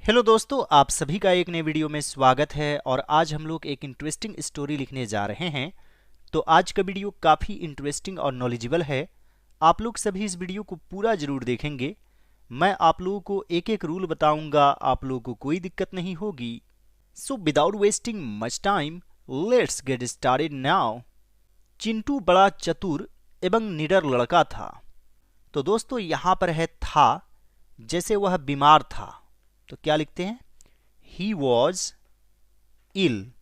Hello दोस्तों, आप सभी का एक नए वीडियो में स्वागत है। और आज हम लोग एक इंटरेस्टिंग स्टोरी लिखने जा रहे हैं। तो आज का वीडियो काफ़ी इंटरेस्टिंग और नॉलेजेबल है। आप लोग सभी इस वीडियो को पूरा ज़रूर देखेंगे। मैं आप लोगों को एक एक रूल बताऊंगा, आप लोगों को कोई दिक्कत नहीं होगी। So without wasting much time, let's get started now. Chintu बड़ा चतुर एवं निडर लड़का था। तो दोस्तों यहाँ पर है था, जैसे वह बीमार था तो क्या लिखते हैं, ही वॉज इल।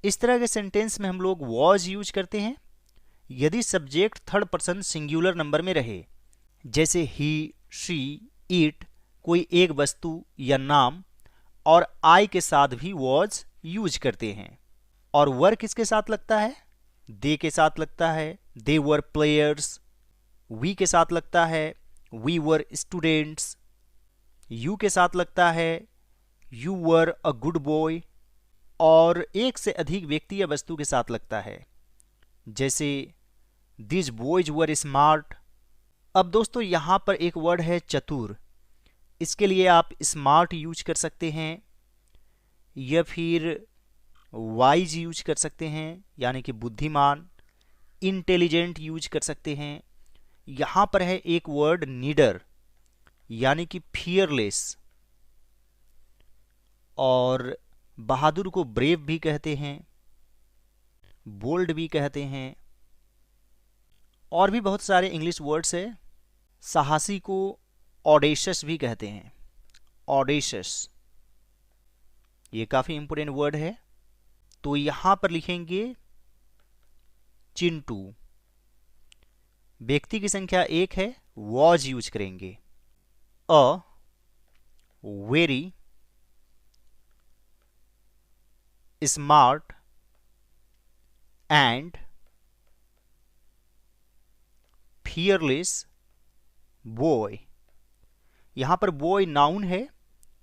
इस तरह के सेंटेंस में हम लोग वॉज यूज करते हैं यदि subject third person singular number में रहे, जैसे ही, शी, इट, कोई एक वस्तु या नाम। और आई के साथ भी वॉज यूज करते हैं। और वर किसके साथ लगता है, दे के साथ लगता है, दे वर प्लेयर्स। वी के साथ लगता है, वी वर स्टूडेंट्स। यू के साथ लगता है, you were a good boy. और एक से अधिक व्यक्ति या वस्तु के साथ लगता है, जैसे दिस बॉयज वर स्मार्ट। अब दोस्तों यहाँ पर एक वर्ड है चतुर। इसके लिए आप स्मार्ट यूज कर सकते हैं या फिर वाइज यूज कर सकते हैं, यानी कि बुद्धिमान। इंटेलिजेंट यूज कर सकते हैं। यहाँ पर है एक वर्ड नीडर, यानी कि फियरलेस। और बहादुर को ब्रेव भी कहते हैं, बोल्ड भी कहते हैं। और भी बहुत सारे इंग्लिश वर्ड्स है। साहसी को ऑडेशियस भी कहते हैं, ऑडेशियस। ये काफ़ी इंपोर्टेंट वर्ड है। तो यहाँ पर लिखेंगे चिंटू। व्यक्ति की संख्या एक है, वॉज यूज करेंगे। A very smart and fearless boy. यहाँ पर बॉय नाउन है,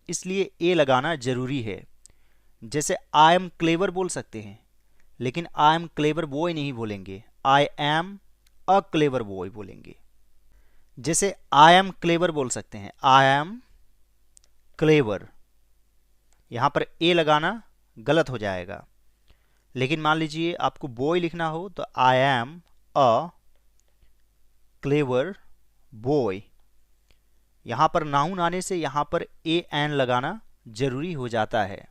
इसलिए ए लगाना जरूरी है। जैसे आई एम क्लेवर बोल सकते हैं, लेकिन आई एम क्लेवर बॉय नहीं बोलेंगे, I am a clever boy बोलेंगे। जैसे आई एम क्लेवर बोल सकते हैं, आई एम क्लेवर। यहाँ पर ए लगाना गलत हो जाएगा। लेकिन मान लीजिए आपको बॉय लिखना हो तो I am a clever boy. यहाँ पर नाउन आने से यहाँ पर ए एन लगाना जरूरी हो जाता है।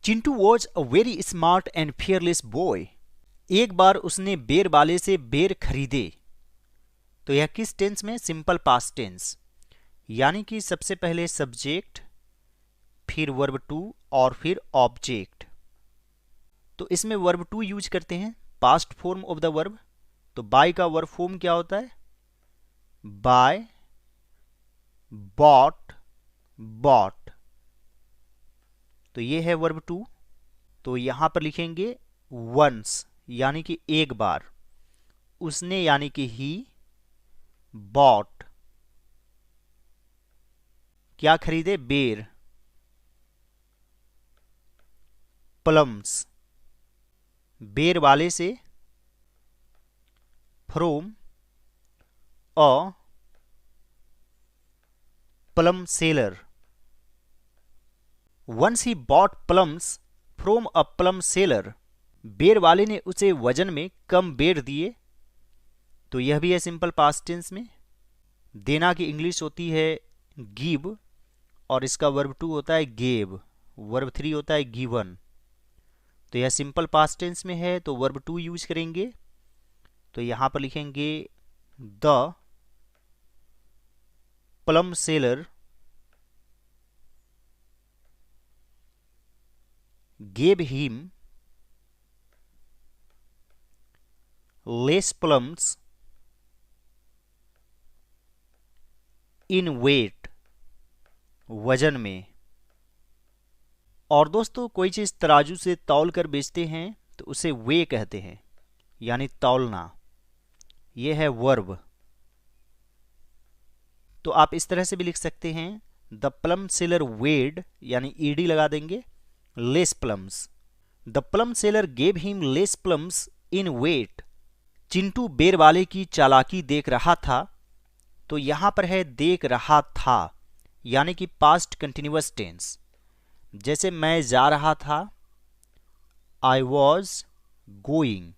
Chintu was a very smart and fearless boy. एक बार उसने बेर वाले से बेर खरीदे। तो यह किस टेंस में, सिंपल पास्ट टेंस, यानी कि सबसे पहले सब्जेक्ट, फिर वर्ब टू और फिर ऑब्जेक्ट। तो इसमें वर्ब टू यूज करते हैं, past form of the verb. तो बाय का वर्ब फॉर्म क्या होता है, बाय, बॉट, बॉट। तो ये है वर्ब टू। तो यहां पर लिखेंगे वंस, यानी कि एक बार। उसने यानी कि ही बॉट, क्या खरीदे, बेर। प्लम्स, बेर वाले से। From a plum seller. Once he bought plums from a plum seller. बेर वाले ने उसे वजन में कम बेर दिए। तो यह भी है सिंपल पास्ट टेंस में। देना की इंग्लिश होती है गिव, और इसका वर्ब टू होता है गेव, वर्ब थ्री होता है गिवन। तो यह सिंपल पास्ट टेंस में है, तो वर्ब टू यूज करेंगे। तो यहां पर लिखेंगे the plum seller gave him less plums in weight, वजन में। और दोस्तों कोई चीज तराजू से तौल कर बेचते हैं तो उसे वे कहते हैं, यानी तौलना। यह है वर्ब। तो आप इस तरह से भी लिख सकते हैं, द प्लम सेलर वेड, यानी ईडी लगा देंगे, less plums. The plum seller gave him less plums in weight. Chintu बेर वाले की चालाकी देख रहा था। तो यहां पर है देख रहा था, यानी कि पास्ट कंटिन्यूअस टेंस। जैसे मैं जा रहा था, आई वॉज गोइंग।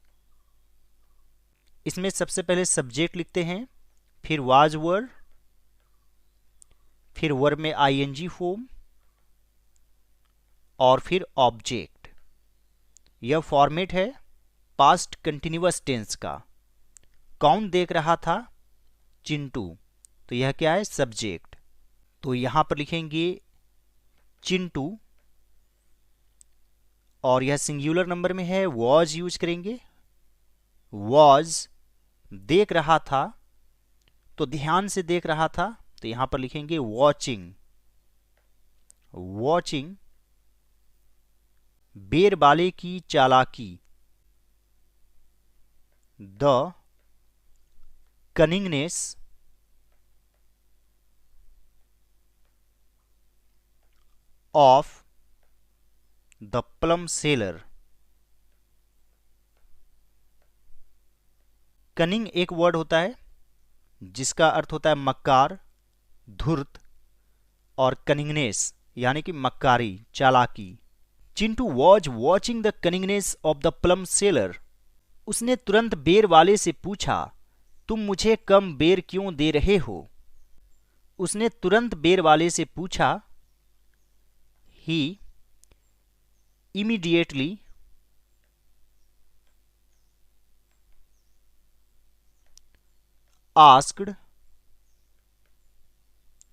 इसमें सबसे पहले सब्जेक्ट लिखते हैं, फिर वाज वर्ब, फिर वर्ब में आईएनजी फॉर्म और फिर ऑब्जेक्ट। यह फॉर्मेट है पास्ट कंटिन्यूअस टेंस का। कौन देख रहा था? चिंटू। तो यह क्या है? सब्जेक्ट। तो यहां पर लिखेंगे चिंटू और यह सिंगुलर नंबर में है, वॉज यूज करेंगे। वॉज देख रहा था, तो ध्यान से देख रहा था, तो यहां पर लिखेंगे वॉचिंग। वॉचिंग बेर वाले की चालाकी, the cunningness of the plum seller. Cunning एक वर्ड होता है जिसका अर्थ होता है मक्कार, धूर्त, और कनिंगनेस यानी कि मक्कारी, चालाकी। Chintu was watching the cunningness of the plum seller. उसने तुरंत बेर वाले से पूछा, तुम मुझे कम बेर क्यों दे रहे हो? उसने तुरंत बेर वाले से पूछा, ही immediately asked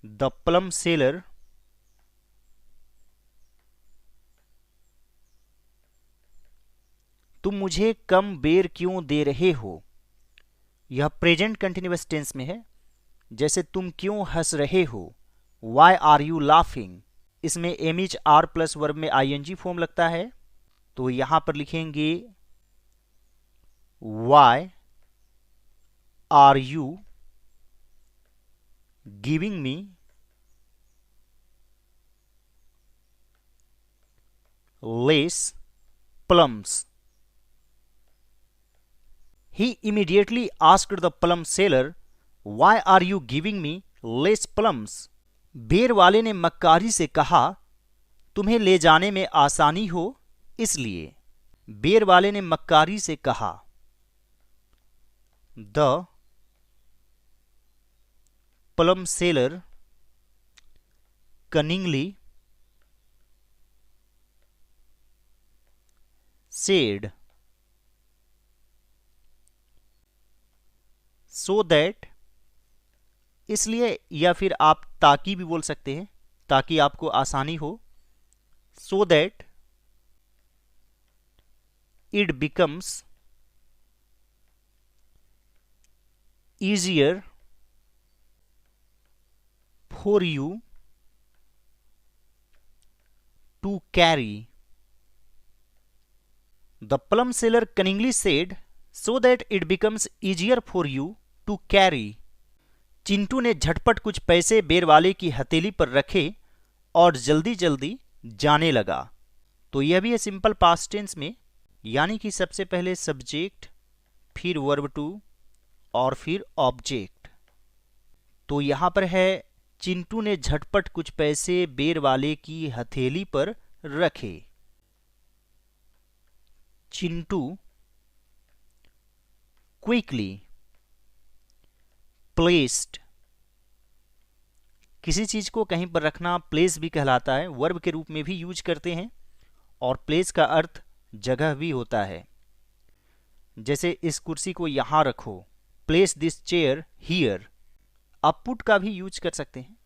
the plum seller तुम मुझे कम बेर क्यों दे रहे हो। यह प्रेजेंट कंटिन्यूअस टेंस में है। जैसे तुम क्यों हंस रहे हो, वाई आर यू लाफिंग। इसमें am is are plus verb में आईएनजी फॉर्म लगता है, तो यहां पर लिखेंगे why are you giving me less plums. He immediately asked the plum seller, why are you giving me less plums? बेर वाले ने मक्कारी से कहा, तुम्हें ले जाने में आसानी हो इसलिए। बेर वाले ने मक्कारी से कहा। The plum seller cunningly said so that, इसलिए, या फिर आप ताकि भी बोल सकते हैं, ताकि आपको आसानी हो। so that it becomes easier for you to carry. The plum seller cunningly said so that it becomes easier for you to carry. Chintu ने झटपट कुछ पैसे बेर वाले की हथेली पर रखे और जल्दी जल्दी जाने लगा। तो यह भी है सिंपल पास्ट टेंस में, यानी कि सबसे पहले सब्जेक्ट, फिर वर्ब टू और फिर ऑब्जेक्ट। तो यहां पर है चिंटू ने झटपट कुछ पैसे बेर वाले की हथेली पर रखे। चिंटू क्विकली प्लेस्ड, किसी चीज को कहीं पर रखना प्लेस भी कहलाता है, वर्ब के रूप में भी यूज करते हैं, और प्लेस का अर्थ जगह भी होता है। जैसे इस कुर्सी को यहां रखो, प्लेस दिस चेयर हियर। आप पुट का भी यूज कर सकते हैं।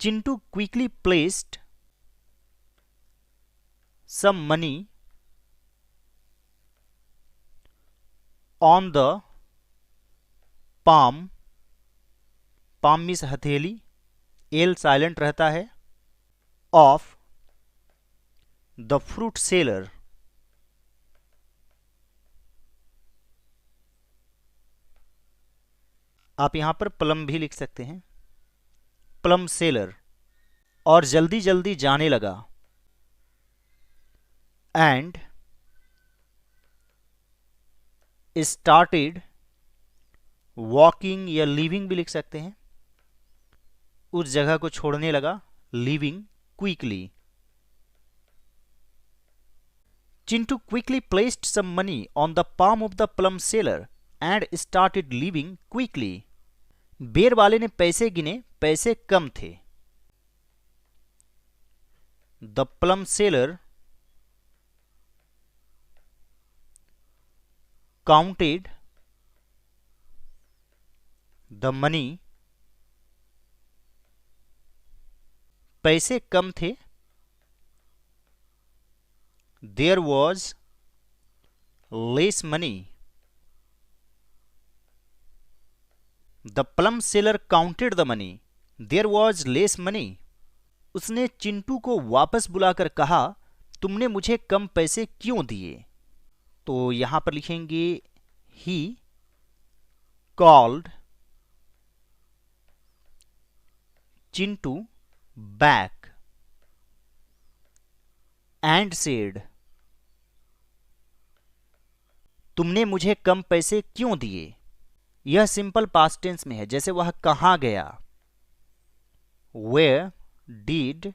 Chintu quickly placed some money on the palm, palm means हथेली, एल साइलेंट रहता है, ऑफ द फ्रूट सेलर, आप यहां पर प्लम भी लिख सकते हैं, प्लम सेलर, और जल्दी जल्दी जाने लगा। एंड स्टार्टेड वॉकिंग या लिविंग भी लिख सकते हैं, उस जगह को छोड़ने लगा, leaving quickly. Chintu quickly placed some money on the palm of the plum seller and started leaving quickly. बेर वाले ने पैसे गिने, पैसे कम थे। The plum seller counted the money, पैसे कम थे। There was less money. The plum seller counted the money, there was less money. उसने चिंटू को वापस बुलाकर कहा, तुमने मुझे कम पैसे क्यों दिए? तो यहां पर लिखेंगे he called Chintu back and said, तुमने मुझे कम पैसे क्यों दिए? यह सिंपल पास्ट टेंस में है, जैसे वह कहां गया, वेयर डिड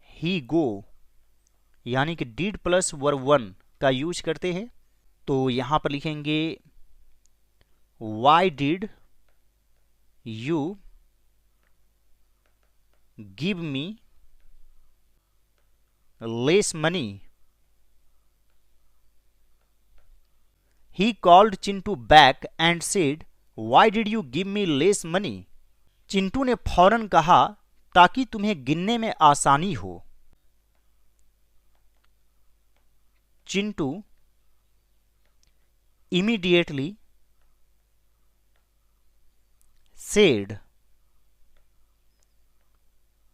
ही गो, यानी कि डिड प्लस वर्ब वन का यूज करते हैं। तो यहां पर लिखेंगे why did you give me less money? He called Chintu back and said, Why did you give me less money? Chintu ने फौरन कहा, ताकि तुम्हें गिनने में आसानी हो। Chintu immediately said,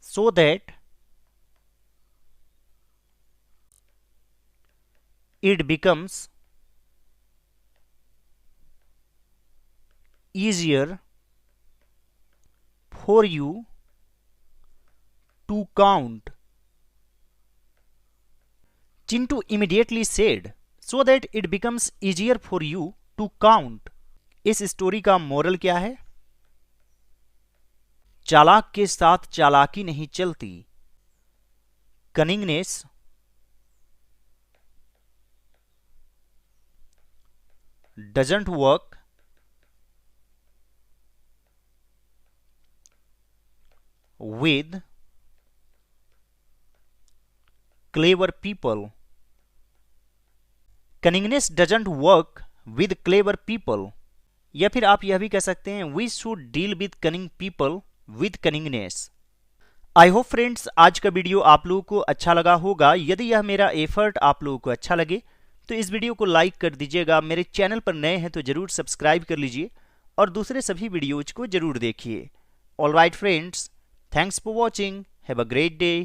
so that it becomes easier for you to count. Chintu immediately said, so that it becomes easier for you to count. इस स्टोरी का मोरल क्या है? चालाक के साथ चालाकी नहीं चलती। Cunningness doesn't work with clever people. Cunningness doesn't work with clever people. या फिर आप यह भी कह सकते हैं, we should deal with cunning people with cunningness. I hope friends आज का वीडियो आप लोगों को अच्छा लगा होगा। यदि यह मेरा एफर्ट आप लोगों को अच्छा लगे तो इस वीडियो को लाइक कर दीजिएगा। मेरे चैनल पर नए हैं तो जरूर सब्सक्राइब कर लीजिए और दूसरे सभी वीडियोज को जरूर देखिए। Alright friends, thanks for watching. Have a great day.